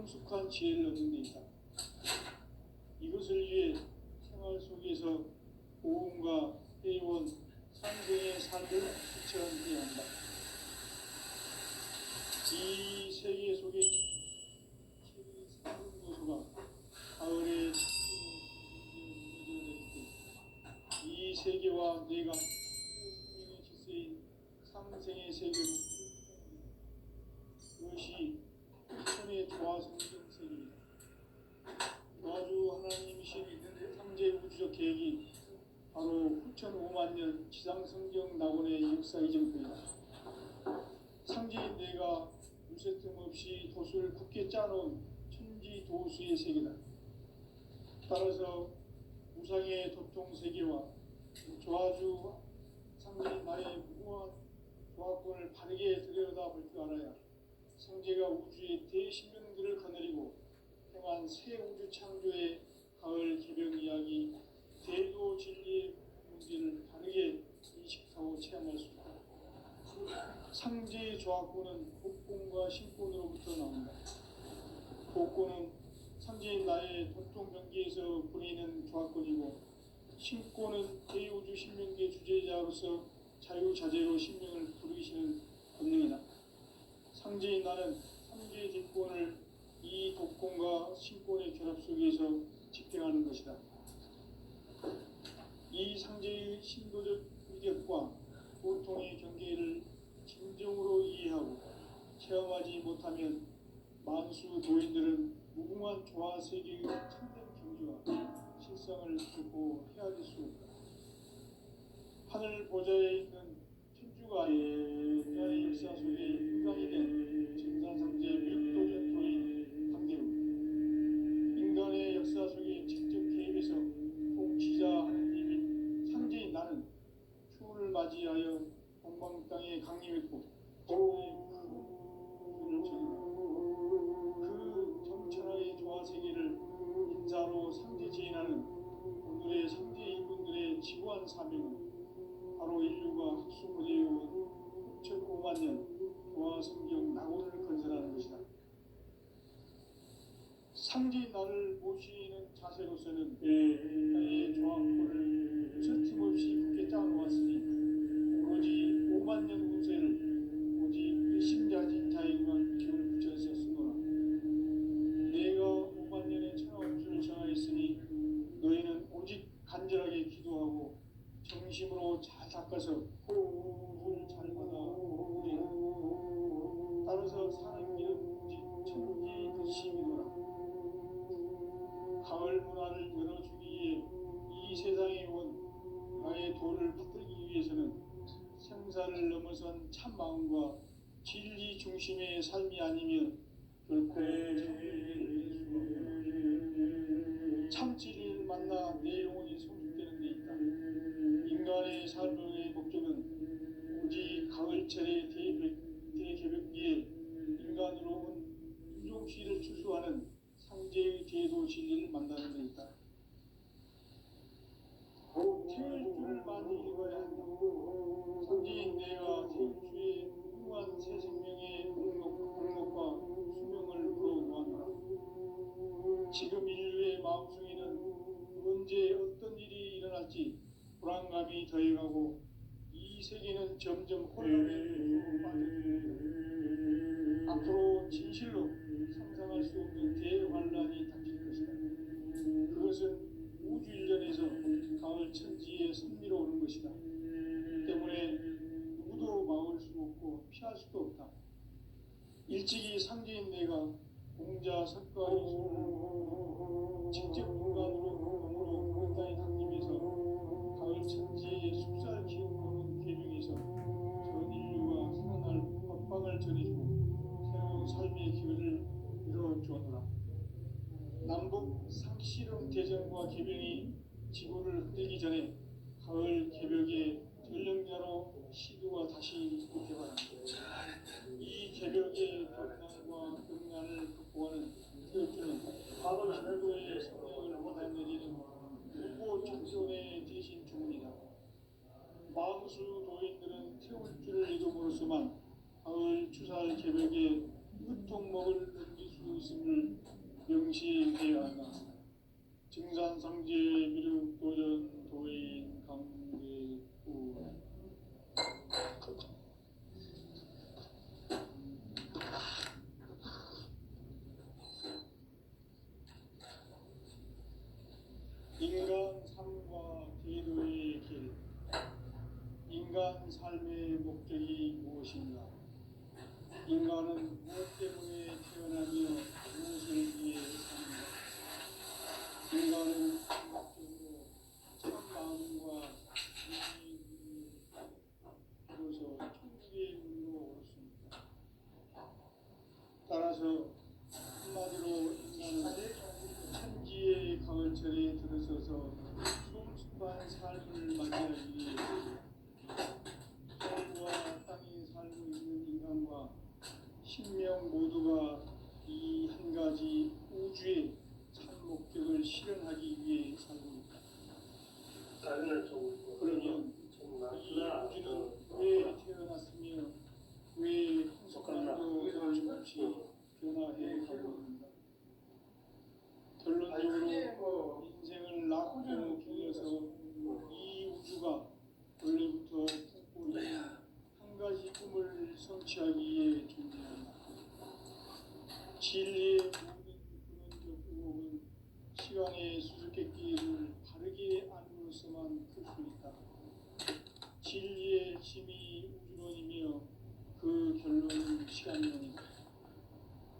성숙한 지혜를 얻는 데 있다. 이것을 위해 생활 속에서 고음과 회원, 상생의 삶을 실천해야 한다. 이 세계 속에 작은 도서가 가을에 이 세계와 내가 생명의 질서인 상생의 세계로 그것이 천의 조화 성경 세계이다. 조화주 하나님이신 삼재 우주적 계획이 바로 9,500만 년 지상성경 낙원의 역사 이전부이다. 상제인 내가 무쇠 틈 없이 도수를 굳게 짜놓은 천지도수의 세계다. 따라서 우상의 도통세계와 조화주 상제인 나의 무궁한 조화권을 바르게 들여다볼 줄 알아야 상제가 우주의 대신명들을 거느리고 행한 새 우주 창조의 가을 개벽 이야기 대도 진리의 문제를 다르게 인식하고 체험할 수 있다. 상제의 조화권은 복권과 신권으로부터 나온다. 복권은 상제인 나의 도통경계에서 보이는 조화권이고, 신권은 대우주 신명계 주제자로서 자유자재로 신명을 부르시는 본능이다. 상제인 나는 삼계의 뒷권을 이 독권과 신권의 결합 속에서 집행하는 것이다. 이 상제의 신도적 위력과 보통의 경계를 진정으로 이해하고 체험하지 못하면 만수 도인들은 무궁한 조화 세계의 참된 경지와 실상을 듣고 헤아릴 수 없다. 하늘 보좌에 있는 천주가 인간의 역사 속에 인간이 된 전산상제 멸도전 도인 강대우, 인간의 역사 속에 직접 개입해서 통치자 하느님인 상제인 나는 추운을 맞이하여 동방 땅에 강림했고 천의 그 정천하의 조화 세계를 인사로 상제 제인하는 오늘의 상제 인군들의 지구한 사명은 바로 인류가 학술을 해온 9,500만 년 조화 성경 낙원을 건설하는 것이다. 상제인 나를 모시는 자세로서는 나의 조화권을 무쇠틈없이 굳게 짜놓았으니 오로지 5만 년 운세를 오직 일심자진 자에게만 기운을 붙여서 쓰노라. 내가 5만 년의 천하운주를 정하였으니 너희는 오직 간절하게 기도하고 정심으로 잘 닦아서 호흡을 잘 받아 오래라. 따라서 사는 길은 오직 천지의 대심이노라. 가을 문화를 열어주기 위해 이 세상에 온 나의 도를 받들기 위해서는 생사를 넘어선 참 마음과 진리 중심의 삶이 아니면 결코 참 진리를 만나 내 영혼이 성숙되는 데 있다. 인간의 삶의 목적은 오직 가을철의 대개벽기에 인간으로 온 인종시를 추수하는 상제의 제도 진리를 만나는 데 있다. 태울 줄을 많이 읽어야 한다. 상제인 내가 태울 주의 훌륭한 새 생명의 공목과 수명을 불어놓았노라. 지금 인류의 마음속에는 언제 어떤 일이 일어날지 불안감이 더해가고 이 세계는 점점 혼란에 빠져들고 앞으로 진실로 상상할 수 없는 대환란이 닥칠 것이다. 그것은 우주 일전에서 가을 천지의 섭리로 오는 것이다. 때문에 누구도 막을 수 없고 피할 수도 없다. 일찍이 상제인 내가 공자 석가의 손을 직접 인간으로 몸으로 땅에 강림해서 가을 천지의 숲살 기운하는 계명에서 전 인류가 살아날 법방을 전해주고 새로운 삶의 기회를 이뤄주었노라. 남북 상씨름 대전과 개병이 지구를 흔들기 전에 가을 개벽의 전령자로 시도가 다시 개발한다. 이 개벽의 격난과 극난을 극복하는 태극주는 인도의 성령을 받아내리는 국보 청소의 대신 주문이다. 마음수 도인들은 태울 줄을 이름으로서만 가을 추살 개벽의 끝통목을 넘길 수 있음을 명시해야 한다. 증산상제 미륵 도전 도인 강대우 인간 삶과 제도의 길. 인간 삶의 목적이 무엇인가? 인간은 무엇 때문에 태어나며 무엇을 위해 사는가? 인간은 목적으로 참 마음과 인생의 비로소 천국의 문으로 오릅니다. 따라서 한마디로 인간은 천지의 가을철에 들어서서 성숙한 삶을 맞이하기 위해 하늘과 땅에 살고 있는 인간과 신명 모두가 이 한 가지 우주의 참 목적을 실현하기 위해 살고 있다. 그러면 이 우주는 왜 태어났으며 왜 한순간도 거침없이 변화해 가고 있는가? 결론적으로 인생을 낳고 길러서 이 우주가 원래부터 꿈꾸고 있는 한 가지 꿈을 성취하기 위해 존재한다. 진리의 모든 근원적 의혹은 시간의 수수께끼를 바르게 안으로서만 풀 수 있다. 진리의 핵심이 우주론이며 그 결론은 시간론이다.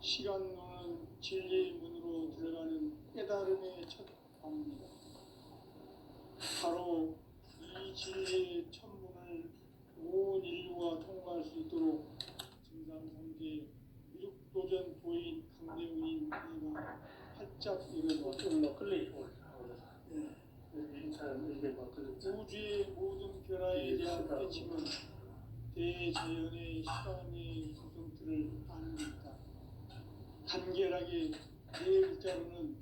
시간론은 진리의 문으로 들어가는 깨달음의 첫 방문이다. 바로 이 진리의 천문을 온 인류가 통과할 수 있도록 증산상제 미륵도전 도인 강대훈인 내가 활짝 일어났다. 우주의 모든 변화에 대한 깨침은 대자연의 시간의 구성틀을 아는 것이다. 간결하게 네 글자로는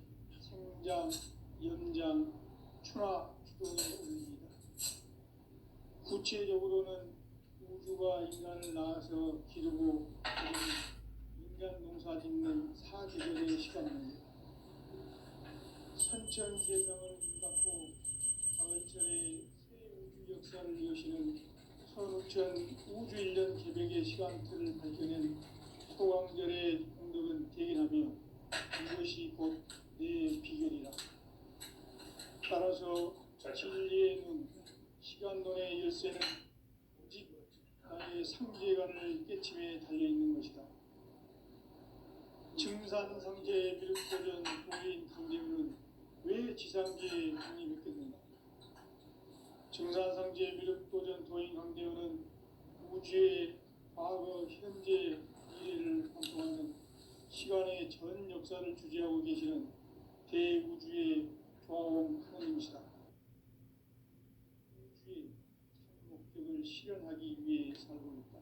생장, 연장, 추나, 추동의 원리이다. 구체적으로는 우주가 인간을 낳아서 기르고 인간 농사 짓는 사계절의 시간입니다. 선천 세상을 문닫고 가을철에 새 우주 역사를 여시는 선우천 우주 1년 개백의 시간틀을 밝혀낸 소강절의 공덕은 대견하며 이것이 곧 내 비결이라. 따라서 진리의 눈, 시간론의 열쇠는 오직 나의 상제관을 깨침에 달려있는 것이다. 증산상제 미륵도전 도인 강대훈은 왜 지상계에 독립했겠는가? 증산상제 미륵도전 도인 강대훈은 우주의 과거, 현재, 미래를 관통하는 시간의 전 역사를 주재하고 계시는 대우주의 조화원 하나님이시다. 우주의 참 목적을 실현하기 위해 살고 있다.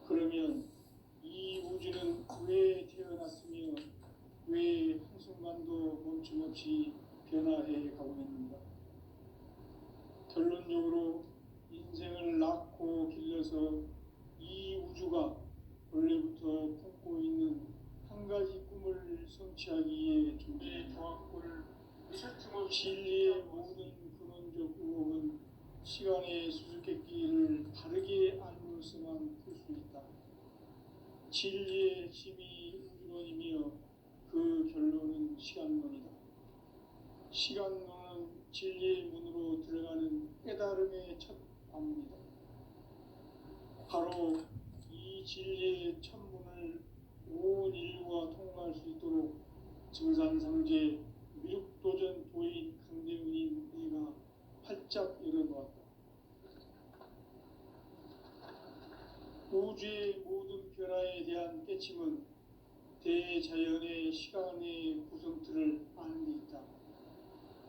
그러면 이 우주는 왜 태어났으며 왜 한순간도 멈춤없이 변화해 가고 있는가? 결론적으로 인생을 낳고 길러서 이 우주가 원래부터 품고 있는 한 가지 꿈을 성취하기 위해 존재의 조합골을 진리의 모든 근원적 의혹은 시간의 수수께끼를 바르게 알므로서만 풀 수 있다. 진리의 핵심이 우주론이며 그 결론은 시간론이다. 시간론은 진리의 문으로 들어가는 깨달음의 첫 방문이다. 바로 이 진리의 천문을 온 인류가 통과할 수 있도록 증산상제 미륵도전 도인 강대훈인 내가 활짝 열어놓았다. 우주의 모든 변화에 대한 깨침은 대자연의 시간의 구성틀을 아는 데 있다.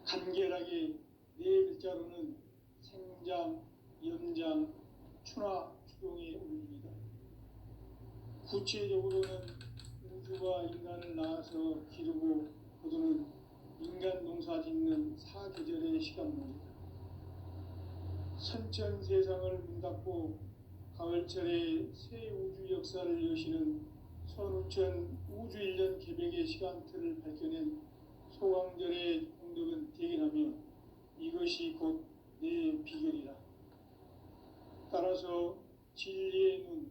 간결하게 네 글자로는 생장, 연장, 추나, 추동의 원리이다. 구체적으로는 우주가 인간을 낳아서 기르고 거두는 인간 농사 짓는 사계절의 시간론이다. 선천 세상을 문닫고 가을철에 새 우주 역사를 여시는 선우 부천 우주 1년 개벽의 시간틀을 밝혀낸 소강절의 공덕은 대견하며 이것이 곧 내 비결이라. 따라서 진리의 눈,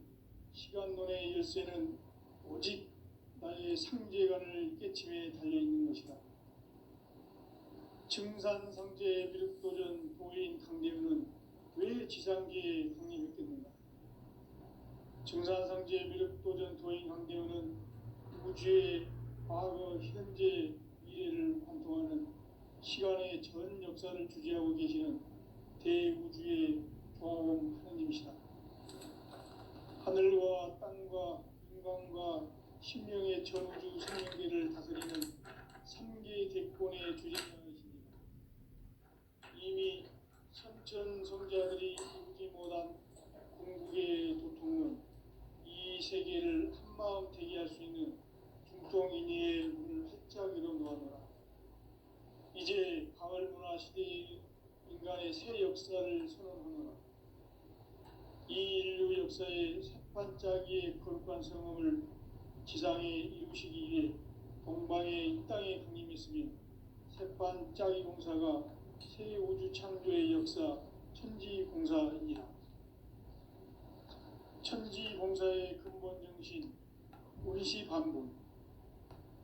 시간론의 열쇠는 오직 나의 상제관을 깨침에 달려있는 것이다. 증산상제 미륵도전 도인 강대우는 왜 지상계에 강림했겠는가? 증산상제 미륵도전 도인 강대우는 우주의 과거, 현재, 미래를 관통하는 시간의 전 역사를 주재하고 계시는 대우주의 조화범 하느님이시다. 하늘과 땅과 인간과 신명의 전우주 생명계를 다스리는 3개 대권의 주진자이십니다. 이미 선천성자들이 이루지 못한 궁극의 도통은 이 세계를 한마음 되게 할 수 있는 중통인의의 문을 활짝 열어 놓아노라. 이제 가을 문화 시대의 인간의 새 역사를 선언하노라. 이 인류 역사의 새반짝이의 거룩한 성음을 지상에 이루시기 위해 동방의 이 땅에 강림했으며 새반짝이 공사가 새 우주 창조의 역사 천지공사이니라. 천지공사의 근본 정신 운시반본.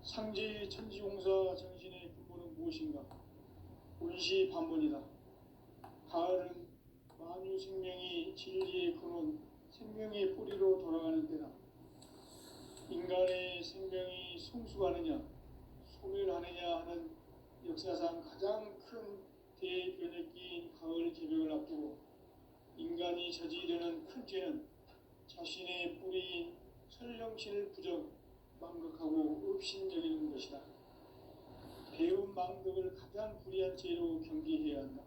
상제의 천지공사 정신의 근본은 무엇인가? 운시반본이다. 가을은 만유 생명이 진리의 근원, 생명의 뿌리로 돌아가는 때다. 인간의 생명이 성숙하느냐, 소멸하느냐 하는 역사상 가장 큰 대변혁기인 가을 개벽을 앞두고 인간이 저지르는 큰 죄는 자신의 뿌리인 설령신을 부정, 망각하고 업신여기는 것이다. 배움 망덕을 가장 불의한 죄로 경계해야 한다.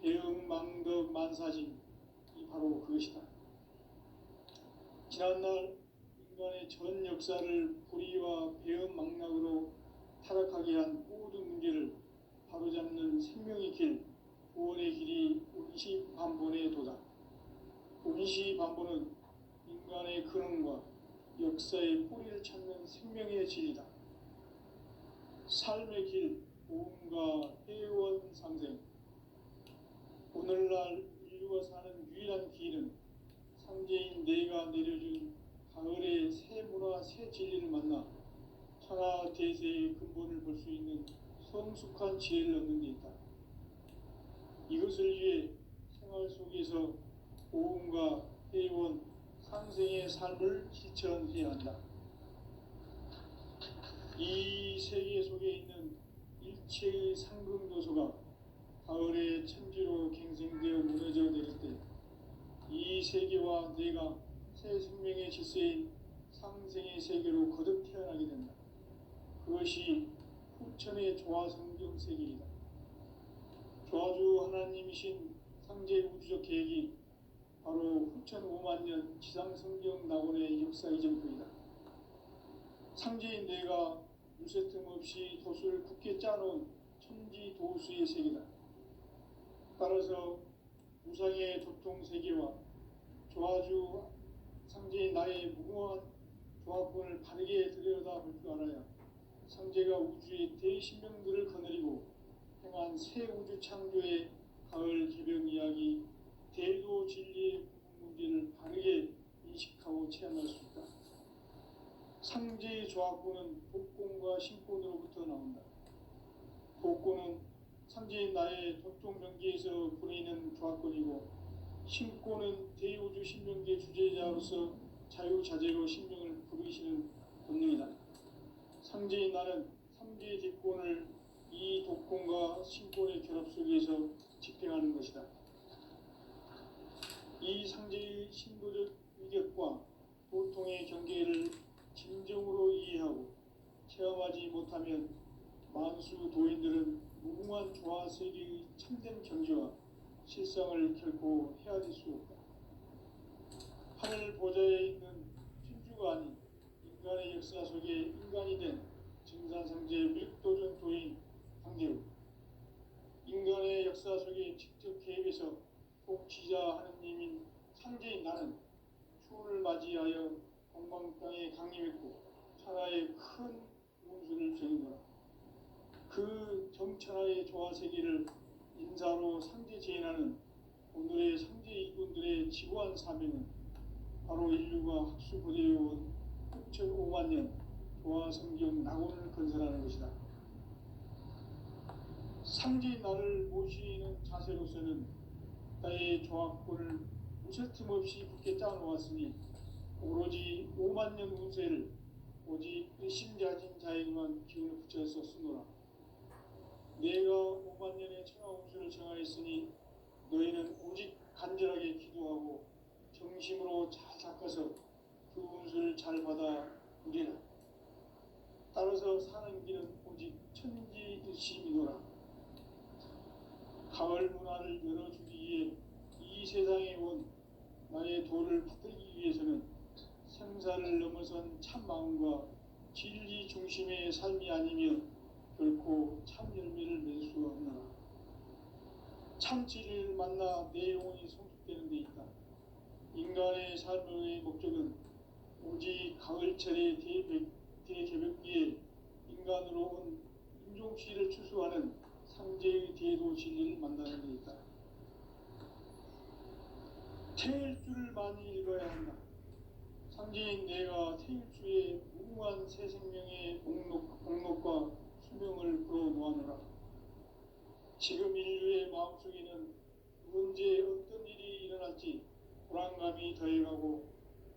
배움 망덕 만사진이 바로 그것이다. 지난날 인간의 전 역사를 불의와 배움 망락으로 타락하게 한 모든 문제를 바로잡는 생명의 길, 구원의 길이 운시반본의 도다. 운시반본은 인간의 근원과 역사의 뿌리를 찾는 생명의 진리다. 삶의 길, 보험과 회원 상생. 오늘날 인류가 사는 유일한 길은 상제인 내가 내려준 가을의 새 문화, 새 진리를 만나 천하 대세의 근본을 볼 수 있는 성숙한 지혜를 얻는 데 있다. 이것을 위해 생활 속에서 보험과 회원, 상생의 삶을 실천해야 한다. 이 세계 속에 있는 일체의 상금도서가 가을의 천지로 갱생되어 무너져 내릴 때 이 세계와 내가 새 생명의 질서인 상생의 세계로 거듭 태어나게 된다. 그것이 후천의 조화성경 세계이다. 조화주 하나님이신 상제 우주적 계획이 바로 후천 5만 년 지상성경 낙원의 역사 이전부이다. 상제인 내가 유세 틈 없이 도수를 굳게 짜놓은 천지 도수의 세계다. 따라서 무상의 도통 세계와 조화주 상제인 나의 무궁한 조합권을 바르게 들여다볼 줄 알아야 상제가 우주의 대신명들을 거느리고 행한 새 우주 창조의 가을 개벽 이야기, 대도 진리의 구분 문제를 바르게 인식하고 체험할 수 있다. 상제의 조합권은 복권과 신권으로부터 나온다. 복권은 상제인 나의 도통 경계에서 보내는 조합권이고, 신권은 대우주 신명계 주제자로서 자유자재로 신명을 부르시는 본능이다. 상제인 나는 3개의 뒷권을 이 독권과 신권의 결합 속에서 집행하는 것이다. 이 상제의 신도적 위력과 도통의 경계를 진정으로 이해하고 체험하지 못하면 만수 도인들은 무궁한 조화 세계의 참된 경지와 실상을 결코 헤아릴 수 없다. 하늘 보좌에 있는 천주가 아닌 인간의 역사 속에 인간이 된 증산상제 미륵도전 도인 강대우. 인간의 역사 속에 직접 개입해서 통치자 하느님인 상제인 나는 추운을 맞이하여 동방 땅에 강림했고 천하의 큰 운수를 정의노라. 그 정천하의 조화세계를 인사로 상제재현하는 오늘의 상제 이군들의 지구한 사명은 바로 인류가 학수고대해온 6,500만 년 조화성경 낙원을 건설하는 것이다. 상제의 나를 모시는 자세로서는 나의 조합권을 무쇠틈 없이 굳게 짜놓았으니 오로지 5만 년 운세를 오직 일심자진 자에게만 기운을 붙여서 쓰노라. 내가 5만 년의 천하 운수를 정하였으니 너희는 오직 간절하게 기도하고 정심으로 잘 닦아서 그 운수를 잘 받아 누리라. 따라서 사는 길은 오직 천지일심이노라. 가을 문화를 열어주기 위해 이 세상에 온 나의 도를 받들기 위해서는 생사를 넘어선 참 마음과 진리 중심의 삶이 아니면 결코 참 열매를 맺을 수가 없노라. 참 진리를 만나 내 영혼이 성숙되는 데 있다. 인간의 삶의 목적은 오직 가을철의 대개벽기에 인간으로 온 인종시를 추수하는 상제의 대도 진리를 만나는 데 있다. 태일주를 많이 읽어야 한다. 상제인 내가 태일주의 무궁한 새 생명의 목록과 수명을 풀어놓아노라. 지금 인류의 마음속에는 언제 어떤 일이 일어날지 불안감이 더해가고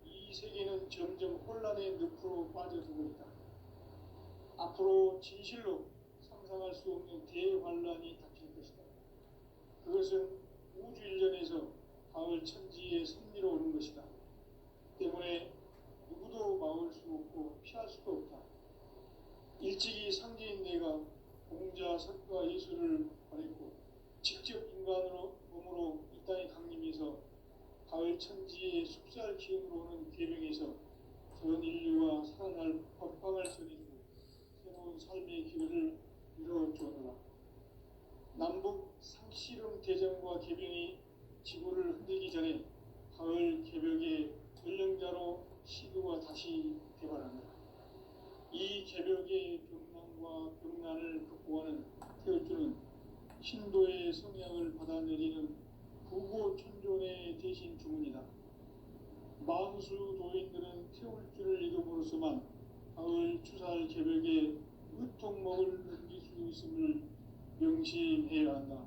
이 세계는 점점 혼란의 늪으로 빠져들고 있다. 앞으로 진실로 상상할 수 없는 대환란이 닥칠 것이다. 그것은 우주 일련에서 가을 천지의 섭리로 오는 것이다. 때문에 누구도 막을 수 없고 피할 수도 없다. 일찍이 상제인 내가 공자, 석가, 예수를 보냈고 직접 인간으로 몸으로 이 땅에 강림해서 가을 천지의 숲살 기운으로 오는 계명에서 전 인류와 살아날 법방을 전해주고 새로운 삶의 기회를 이루어주노라. 남북 상씨름 대전과 개병이 지구를 흔들기 전에 가을 개벽의 전령자로 시도가 다시 개발합니다. 이 개벽의 병난과 병난을 극복하는 태울주는 신도의 성향을 받아내리는 부고천존의 대신 주문이다. 만수 도인들은 태울주를 이름으로서만 가을 추살 개벽의 의통목을 넘길 수 있음을 명심해야 한다.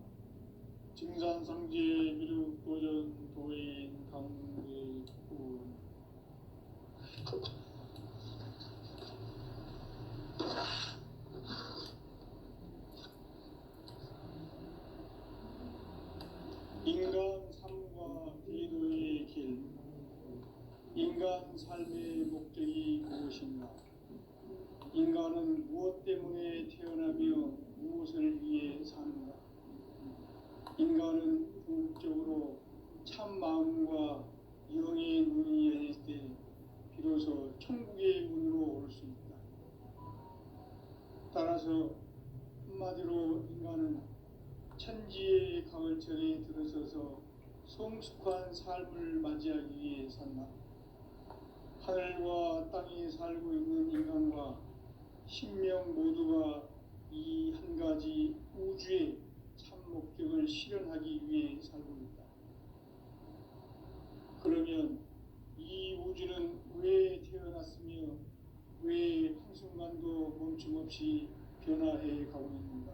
증산상제 미륵도전 도인 강대군 인간 삶과 기도의 길. 인간 삶의 목적이 무엇인가? 인간은 무엇 때문에 태어나며 무엇을 위해 사는가? 인간은 궁극적으로 참 마음과 영의 눈이 열릴 때 비로소 천국의 문으로 올 수 있다. 따라서 한마디로 인간은 천지의 가을철에 들어서서 성숙한 삶을 맞이하기 위해 산다. 하늘과 땅에 살고 있는 인간과 신명 모두가 이 한 가지 우주의 참 목적을 실현하기 위해 살고 있다. 그러면 이 우주는 왜 태어났으며 왜 한순간도 멈춤없이 변화해 가고 있는가?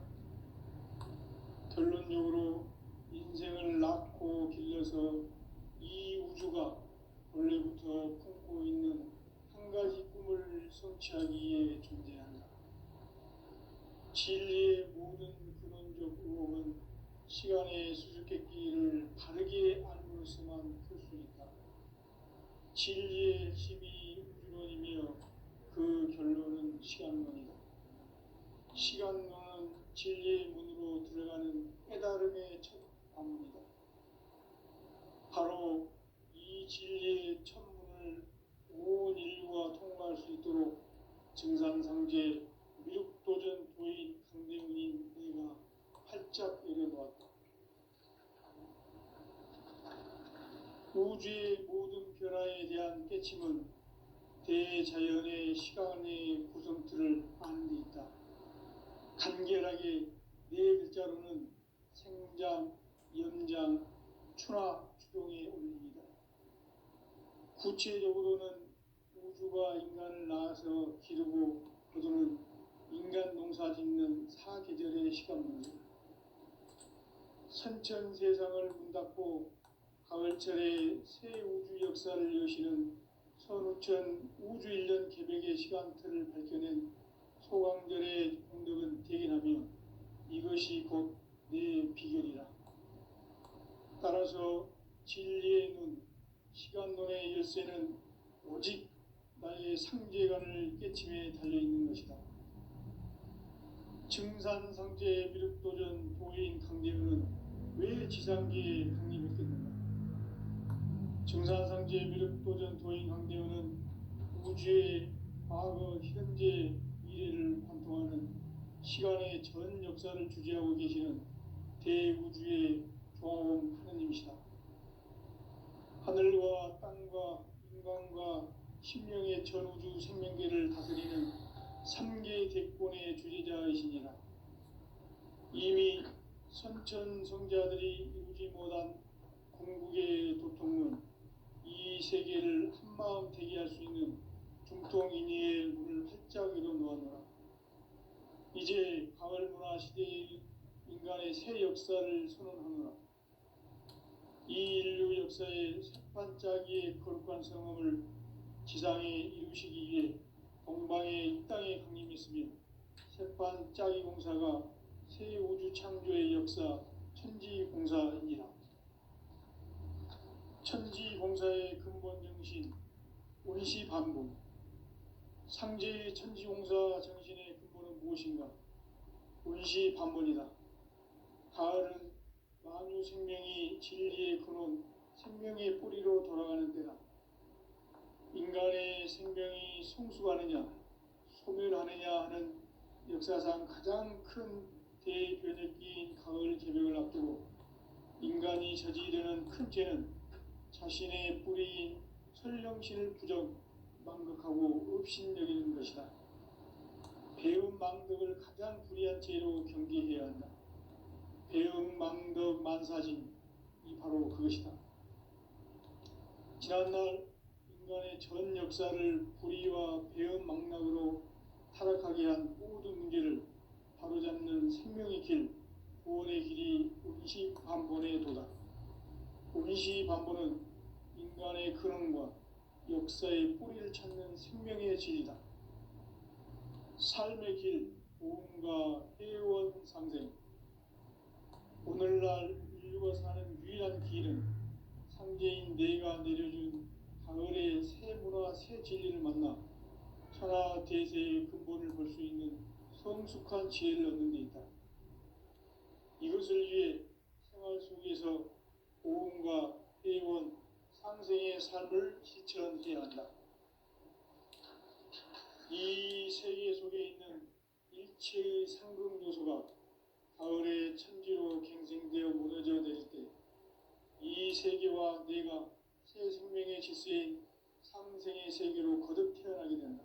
결론적으로 인생을 낳고 길러서 이 우주가 원래부터 품고 있는 한 가지 꿈을 성취하기 위해 존재한다. 진리의 모든 근원적 의혹은 시간의 수수께끼를 바르게 알므로서만 풀 수 있다. 진리의 핵심이 우주론이며 그 결론은 시간론이다. 시간론은 진리의 문으로 들어가는 깨달음의 첫 관문이다. 바로 이 진리의 첫 문을 온 인류가 통과할 수 있도록 증산상제 미륵도전 도인 강대문인 내가 활짝 열어놓았다. 우주의 모든 변화에 대한 깨침은 대자연의 시간의 구성틀을 아는 데 있다. 간결하게 네 글자로는 생장, 연장, 추나 추동에 올립니다. 구체적으로는 우주가 인간을 낳아서 기르고 거두는 인간 농사 짓는 사계절의 시간문제, 선천 세상을 문 닫고 가을철에 새 우주 역사를 여시는 선우천 우주일년 개백의 시간틀을 밝혀낸 소강절의 공덕은 대견하며 이것이 곧 내 비결이라. 따라서 진리의 눈, 시간론의 열쇠는 오직 나의 상제관을 깨침에 달려있는 것이다. 증산상제 미륵도전 도인 강대우는 왜 지상계에 강림했겠는가? 증산상제 미륵도전 도인 강대우는 우주의 과거, 현재, 미래를 관통하는 시간의 전 역사를 주재하고 계시는 대우주의 조화원 하느님이시다. 하늘과 땅과 인간과 신명의 전우주 생명계를 다스리는 3개 대권의 주재자이시니라. 이미 선천성자들이 이루지 못한 궁극의 도통은 이 세계를 한마음 되게 할 수 있는 중통인의의 문을 활짝 열어놓았노라. 이제 가을문화 시대의 인간의 새 역사를 선언하노라. 이 인류 역사의 새반짝이의 거룩한 성음을 지상에 이루시기 위해 동방의 이 땅에 강림했으며 새반짝이 공사가 새 우주 창조의 역사 천지공사이니라. 천지공사의 근본 정신 운시반복. 상제의 천지공사 정신의 근본은 무엇인가? 운시반본이다. 가을은 만유 생명이 진리의 근원, 생명의 뿌리로 돌아가는 때다. 인간의 생명이 성숙하느냐, 소멸하느냐 하는 역사상 가장 큰 대변혁기인 가을 개벽을 앞두고 인간이 저지르는 큰 죄는 자신의 뿌리인 설령신을 부정, 망극하고 업신여기는 것이다. 배움 망덕을 가장 불의한 죄로 경계해야 한다. 배움 망덕 만사진, 이 바로 그것이다. 지난날 인간의 전 역사를 불의와 배움 망락으로 타락하게 한 모든 문제를 바로잡는 생명의 길, 구원의 길이 운시반본의 도다. 운시반본은 인간의 근원과 역사의 뿌리를 찾는 생명의 진리다. 삶의 길, 보험과 회원 상생. 오늘날 인류가 사는 유일한 길은 상제인 내가 내려준 가을의 새 문화, 새 진리를 만나 천하 대세의 근본을 볼 수 있는 성숙한 지혜를 얻는 데 있다. 이것을 위해 생활 속에서 보험과 회원, 상생의 삶을 실천해야 한다. 이 세계 속에 있는 일체의 상극 요소가 가을의 천지로 갱생되어 무너져 내릴 때 이 세계와 내가 새 생명의 질서인 상생의 세계로 거듭 태어나게 된다.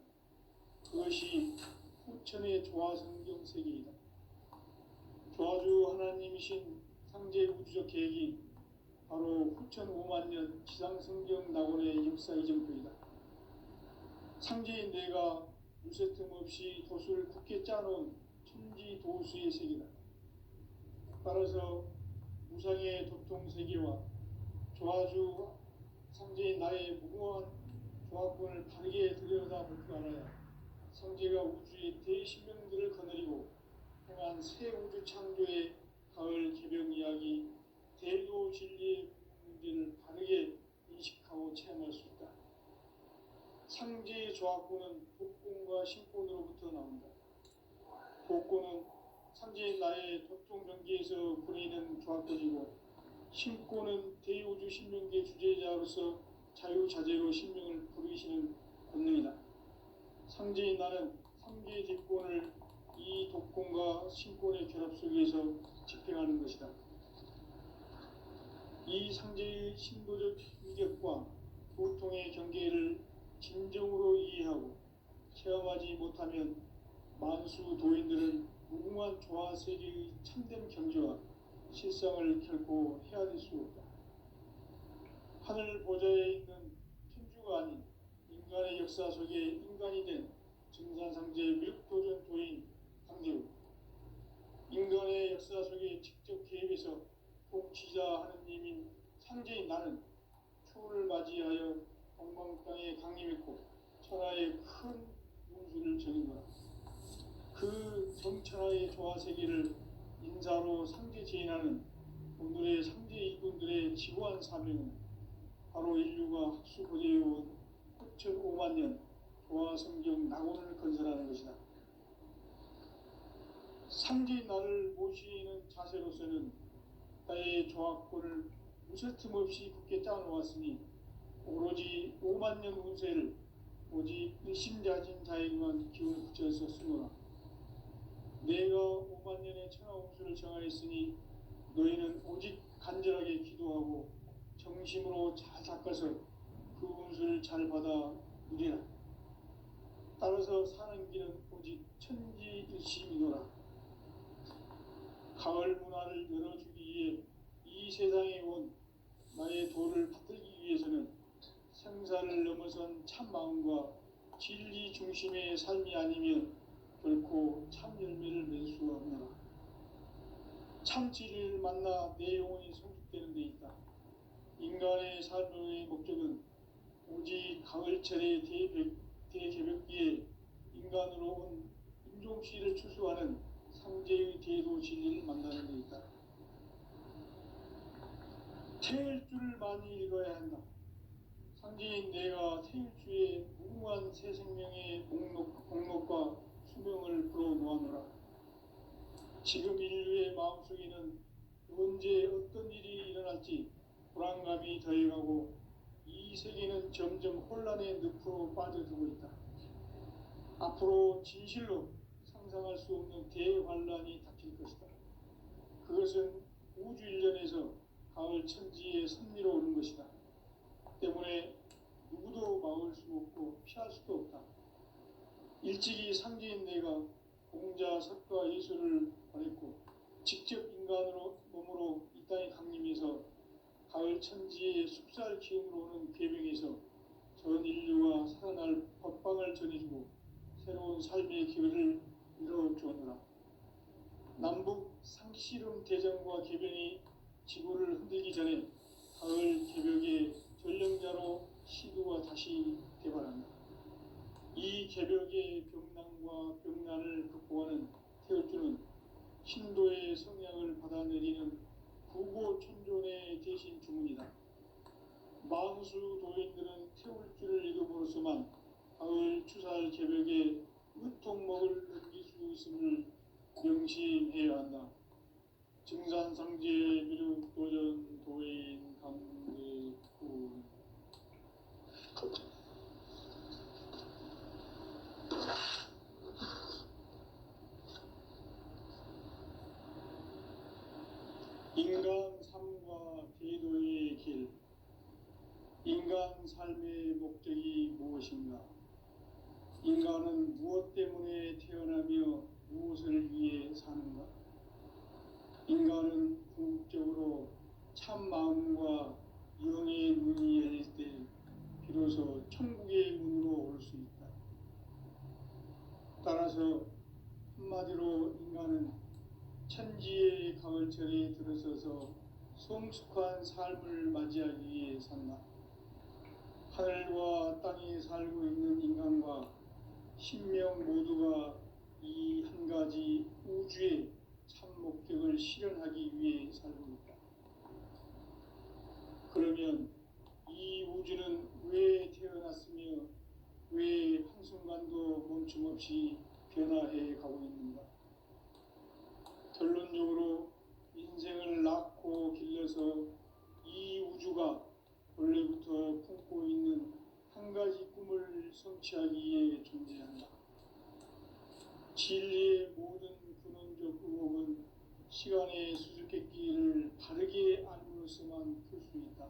그것이 후천의 조화성경 세계이다. 조화주 하나님이신 상제 우주적 계획이 바로 후천 5만년 지상성경 낙원의 역사 이정표이다. 상제인 내가 유세 틈 없이 도수를 굳게 짜놓은 천지 도수의 세계다. 따라서 무상의 도통 세계와 조화주 상제인 나의 무궁한 조화권을 바르게 들여다볼 줄 알아야 상제가 우주의 대신명들을 거느리고 행한 새 우주 창조의 가을 개벽 이야기, 대도 진리의 문제를 바르게 인식하고 체험할 수 있다. 상제의 조화권은 복권과 신권으로부터 나온다. 복권은 상제인 나의 도통 경계에서 부리는 조화권이고, 신권은 대우주 신명계 주제자로서 자유자재로 신명을 부르시는 권능이다. 상제인 나는 3개 뒷권을 이 독권과 신권의 결합 속에서 집행하는 것이다. 이 상제의 신도적 위력과 보통의 경계를 진정으로 이해하고 체험하지 못하면 만수 도인들은 무궁한 조화 세계의 참된 경지와 실상을 결코 헤아릴 수 없다. 하늘 보좌에 있는 천주가 아닌 인간의 역사 속에 인간이 된 증산상제 미륵도전 도인 강대우, 인간의 역사 속에 직접 개입해서 통치자 하느님인 상제인 나는 추후를 맞이하여 동방 땅에 강림했고 천하의 큰 운수를 정인거라. 그 정천하의 조화세계를 인사로 상제 제인하는 오늘의 상제 이군들의 지고한 사명은 바로 인류가 학수 고대해온 9,500만 년 조화성경 낙원을 건설하는 것이다. 상제인 나를 모시는 자세로서는 나의 조화권을 무쇠틈 없이 굳게 짜놓았으니 오로지 5만 년 운세를 오직 일심자진 자에게만 기운을 붙여서 쓰노라. 내가 5만 년의 천하 운수를 정하였으니 너희는 오직 간절하게 기도하고 정심으로 잘 닦아서 그 운수를 잘 받아 누리라. 따라서 사는 길은 오직 천지일심이노라. 가을 문화를 열어주기 위해 이 세상에 온 나의 도를 받들기 위해서는 생사를 넘어선 참 마음과 진리 중심의 삶이 아니면 결코 참 열매를 맺을 수 없노라. 참 진리를 만나 내 영혼이 성숙되는 데 있다. 인간의 삶의 목적은 오직 가을철의 대개벽기에 인간으로 온 인종씨를 추수하는 상제의 대도 진리를 만나는 데 있다. 태일주를 많이 읽어야 한다. 상제인 내가 태일주의 무궁한 새 생명의 목록과 수명을 불어놓아노라. 지금 인류의 마음속에는 언제 어떤 일이 일어날지 불안감이 더해가고 이 세계는 점점 혼란의 늪으로 빠져들고 있다. 앞으로 진실로 상상할 수 없는 대환란이 닥칠 것이다. 그것은 우주 일련에서 가을 천지의 섭리로 오는 것이다. 때문에 누구도 막을 수 없고 피할 수도 없다. 일찍이 상제인 내가 공자, 석가, 예수를 보냈고 직접 인간으로 몸으로 이 땅에 강림해서 가을 천지의 숲살 기운으로 오는 궤병에서 전 인류가 살아날 법방을 전해주고 새로운 삶의 기회를 이뤄주었노라. 남북 상씨름 대전과 개병이 지구를 흔들기 전에 가을 개벽의 전령자로 시도가 다시 개발한다. 이 개벽의 병난과 병난을 극복하는 태울주는 신도의 성향을 받아내리는 구고천존의 대신 주문이다. 만수 도인들은 태울주를 읽음으로써만 가을 추살 개벽에 으통목을 넘길 수 있음을 명심해야 한다. 증산상제 미륵도전 도인 강대구. 인간 삶과 제도의 길. 인간 삶의 목적이 무엇인가? 인간은 무엇 때문에 태어나며 무엇을 위해 사는가? 인간은 궁극적으로 참 마음과 영의 문이 열릴 때 비로소 천국의 문으로 올 수 있다. 따라서 한마디로 인간은 천지의 가을철에 들어서서 성숙한 삶을 맞이하기 위해 산다. 하늘과 땅에 살고 있는 인간과 신명 모두가 이 한 가지 우주의 참 목적을 실현하기 위해 살고 있다. 그러면 이 우주는 왜 태어났으며 왜 한순간도 멈춤없이 변화해 가고 있는가? 결론적으로 인생을 낳고 길러서 이 우주가 원래부터 품고 있는 한 가지 꿈을 성취하기 위해 존재한다. 진리의 모든 근원적 의혹은 시간의 수수께끼를 바르게 알므로서만 풀 수 있다.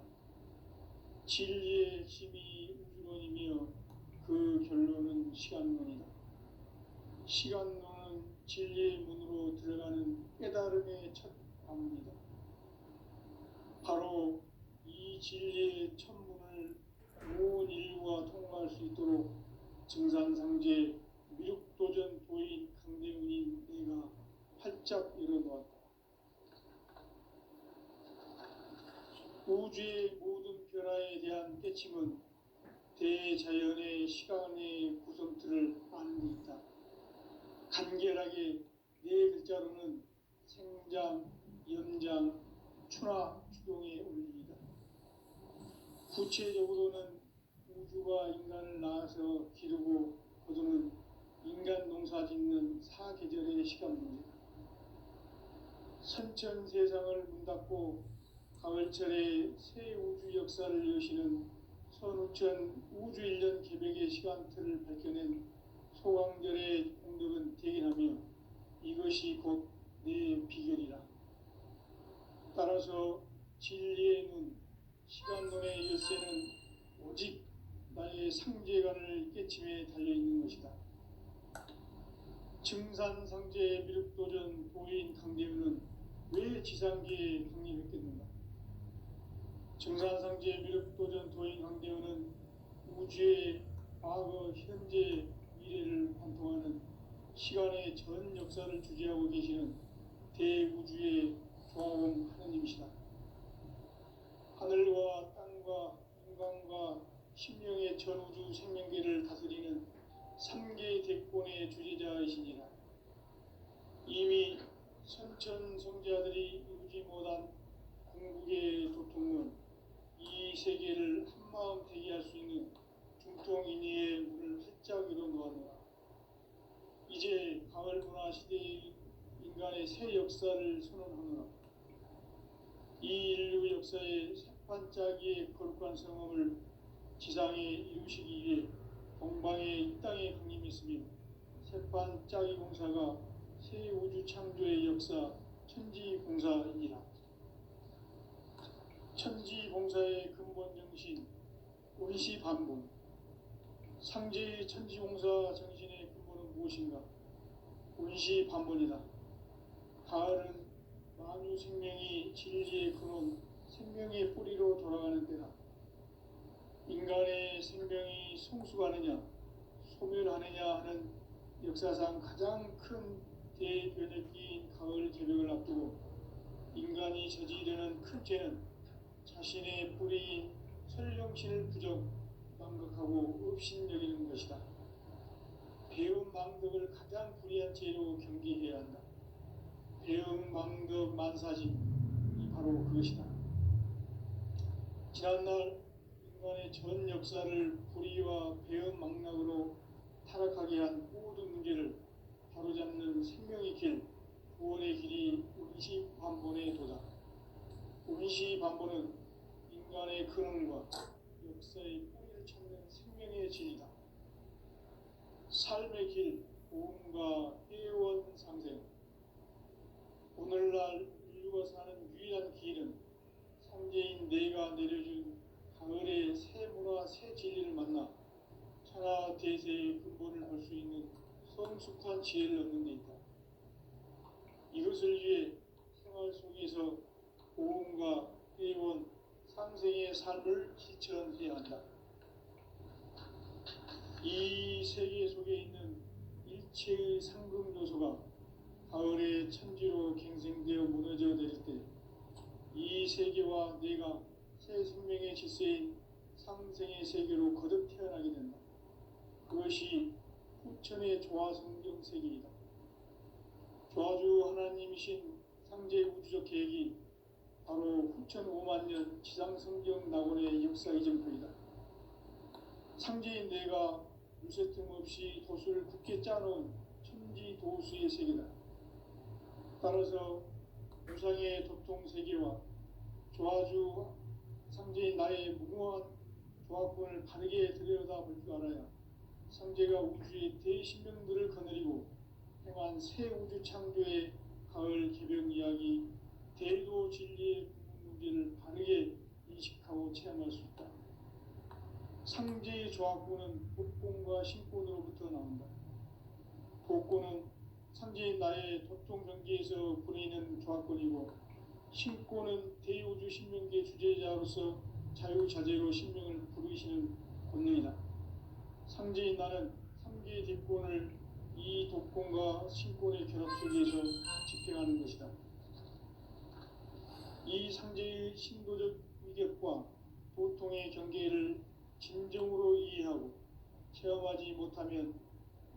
진리의 핵심이 우주론이며 그 결론은 시간론이다. 시간론은 진리의 문으로 들어가는 깨달음의 첫 방문이다. 바로 이 진리의 첫 문을 온 인류가 통과할 수 있도록 증산상제 미륵도전 도인 강대훈인 내가 활짝 열어놓았다. 우주의 모든 변화에 대한 깨침은 대자연의 시간의 구성틀을 아는 데 있다. 간결하게 네 글자로는 생장, 연장, 추나 추동의 원리이다. 구체적으로는 우주가 인간을 낳아서 기르고 거두는 인간 농사 짓는 사계절의 시간 문제다. 선천 세상을 문 닫고 가을철에 새 우주 역사를 여시는 선우천 우주 1년 개벽의 시간틀을 밝혀낸 소강절의 공덕은 대견하며 이것이 곧 내 비결이라. 따라서 진리의 눈, 시간론의 열쇠는 오직 나의 상제관을 깨침에 달려있는 것이다. 증산상제 미륵도전 도인 강대훈은 왜 지상계에 강림했겠는가? 증산상제 미륵도전 도인 강대훈은 우주의 과거, 현재, 미래를 관통하는 시간의 전 역사를 주재하고 계시는 대우주의 조화원 하느님이시다. 하늘과 땅과 인간과 심령의 전우주 생명계를 다스리는 3개 대권의 주제자이시니라. 이미 선천 성자들이 이루지 못한 궁극의 도통은 이 세계를 한마음 되게 할 수 있는 중통인의의 문을 활짝 열어놓았노라. 이제 가을 문화 시대의 인간의 새 역사를 선언하노라. 이 인류 역사의 새반짝이의 거룩한 성험을 지상에 이루시기 위해 동방의 이 땅에 강림했으며 새반짝이 공사가 새 우주 창조의 역사 천지봉사이니라. 천지봉사의 근본 정신 운시반본. 상제의 천지봉사 정신의 근본은 무엇인가? 운시반본이다. 가을은 만유 생명이 진리의 근원, 생명의 뿌리로 돌아가는 때다. 인간의 생명이 성숙하느냐, 소멸하느냐 하는 역사상 가장 큰 대변혁기인 가을 개벽을 앞두고 인간이 저지르는 큰 죄는 자신의 뿌리인 설령신을 부정, 망각하고 업신여기는 것이다. 배움 망덕을 가장 불의한 죄로 경계해야 한다. 배움 망덕 만사진이 바로 그것이다. 지난날 인간의 전 역사를 불의와 배움 망락으로 타락하게 한 모든 문제를 바로잡는 생명의 길, 구원의 길이 운시반본의 도다. 운시반본은 인간의 근원과 역사의 뿌리를 찾는 생명의 진이다. 삶의 길, 보험과 회원 상생. 오늘날 인류가 사는 유일한 길은 상제인 내가 내려준 가을의 새 문화, 새 진리를 만나 천하 대세의 근본을 볼 수 있는 성숙한 지혜를 얻는 데 있다. 이것을 위해 생활 속에서 보험과 회원, 상생의 삶을 실천해야 한다. 이 세계 속에 있는 일체의 상금 요소가 가을의 천지로 갱생되어 무너져 내릴 때 이 세계와 내가 새 생명의 질서인 상생의 세계로 거듭 태어나게 된다. 그것이 후천의 조화성경 세계이다. 조화주 하나님이신 상제 우주적 계획이 바로 후천 5만 년 지상성경 낙원의 역사 이정표이다. 상제인 내가 유세 틈 없이 도수를 굳게 짜놓은 천지 도수의 세계다. 따라서 무상의 도통 세계와 조화주 상제인 나의 무궁한 조화권을 바르게 들여다볼 줄 알아야 상제가 우주의 대신명들을 거느리고 행한 새 우주 창조의 가을 개벽 이야기, 대도 진리의 문제를 바르게 인식하고 체험할 수 있다. 상제의 조합구는 독곤과 신곤으로부터 나온다. 독곤은 상제인 나의 도통경계에서 부리는 조합권이고, 신곤은 대우주 신명계 주제자로서 자유자재로 신명을 부르시는 권능이다. 상제인 나는 상계의 뒷권을 이 독권과 신권의 결합 속에서 집행하는 것이다. 이 상제의 신도적 위격과 도통의 경계를 진정으로 이해하고 체험하지 못하면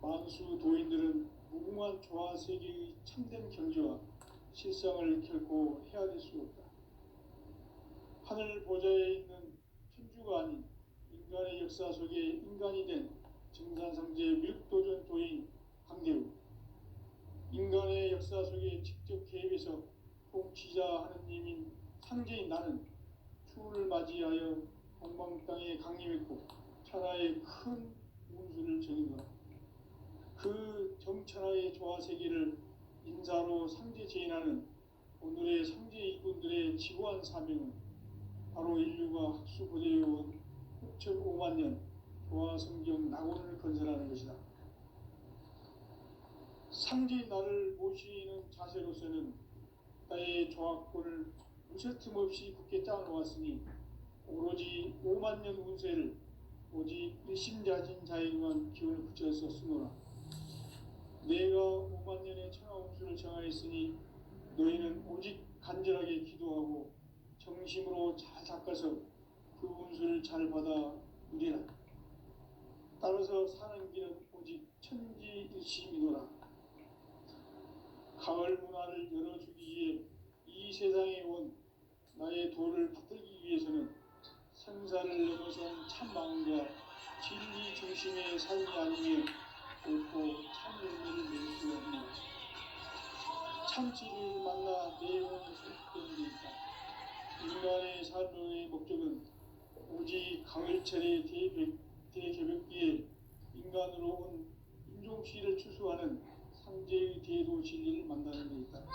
만수 도인들은 무궁한 조화세계의 참된 경지와 실상을 결코 헤아릴 수 없다. 하늘 보좌에 있는 천주가 아닌 인간의 역사 속에 인간이 된 증산상제 밀도전 도인 강대우, 인간의 역사 속에 직접 개입해서 통치자 하느님인 상제인 나는 추운을 맞이하여 동방 땅에 강림했고 천하의 큰 운수를 정인노라. 그 정천하의 조화세계를 인사로 상제 제인하는 오늘의 상제 일꾼들의 지고한 사명은 바로 인류가 학수고대해온 6,5만 년 조화성경 낙원을 건설하는 것이다. 상제인 나를 모시는 자세로서는 나의 조합권을 무쇠 틈 없이 굳게 짜놓았으니 오로지 5만 년 운세를 오직 일심자진 자에게만 기운을 붙여서 쓰노라. 내가 5만 년의 천하운수를 정하였으니 너희는 오직 간절하게 기도하고 정심으로 잘 닦아서 그 운수를 잘 받아 누리라. 따라서 사는 길은 오직 천지일심이노라. 가을 문화를 열어주기 위해 이 세상에 온 나의 도를 받들기 위해서는 생사를 넘어선 참마음과 진리 중심의 삶이 아니면 결코 참 열매를 낼 수 없는 참치를 만나 내 영혼이 설득되는 데 있다. 인간의 삶의 목적은 오직 가을철의 대개벽기에 인간으로 온 인종시를 추수하는 상제의 대도 진리를 만나는 데 있다.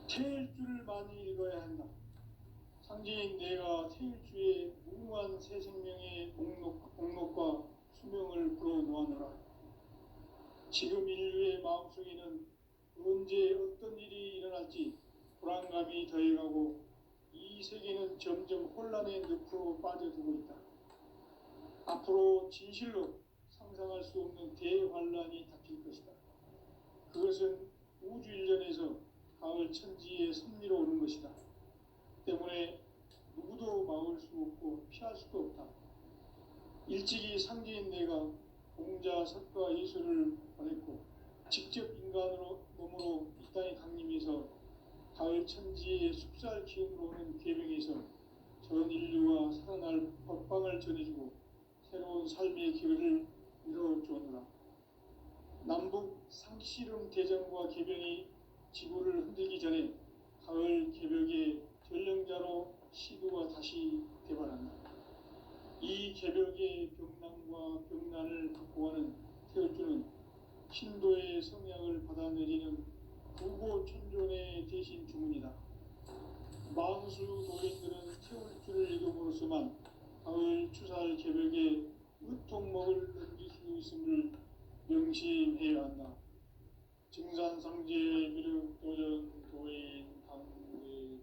태일주를 많이 읽어야 한다. 상제인 내가 태일주의 무궁한 새 생명의 목록과 수명을 불어놓아노라. 지금 인류의 마음속에는 언제 어떤 일이 일어날지 불안감이 더해가고 이 세계는 점점 혼란의 늪으로 빠져들고 있다. 앞으로 진실로 상상할 수 없는 대환란이 닥칠 것이다. 그것은 우주 일전에서 가을 천지의 섭리로 오는 것이다. 때문에 누구도 막을 수 없고 피할 수도 없다. 일찍이 상제인 내가 공자, 석가, 예수를 보냈고 직접 인간으로 몸으로 이 땅에 강림해서 가을 천지의 숲살 기운으로 오는 계명에서 전 인류와 살아날 법방을 전해주고 새로운 삶의 기회를 이뤄주었노라. 남북 상씨름 대전과 개병이 지구를 흔들기 전에 가을 개벽의 전령자로 시도가 다시 개발한다. 이 개벽의 병난과 병난을 극복하는 태울주는 신도의 성향을 받아내리는 부고천존의 대신 주문이다. 만수 도인들은 태울주를 읽음으로써만 가을 추살 개벽에 의통목을 넘길 수 있음을 명심해야 한다. 증산상제 미륵도전 도인 강대우.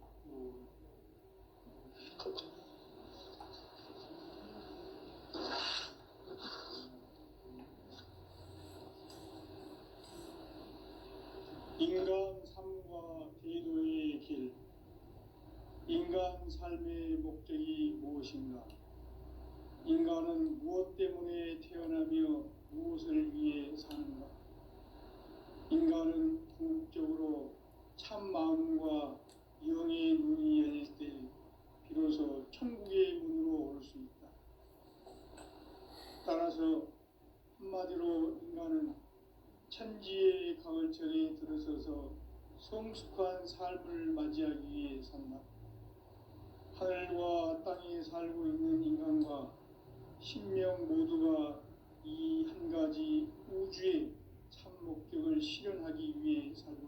인간 삶과 대도의 길. 인간 삶의 목적이 무엇인가? 인간은 무엇 때문에 태어나며 무엇을 위해 사는가? 인간은 궁극적으로 참 마음과 영의 눈이 열릴 때 비로소 천국의 문으로 올 수 있다. 따라서 한마디로 인간은 천지의 가을철에 들어서서 성숙한 삶을 맞이하기 위해 산다. 하늘과 땅에 살고 있는 인간과 신명 모두가 이 한 가지 우주의 참 목적을 실현하기 위해 살고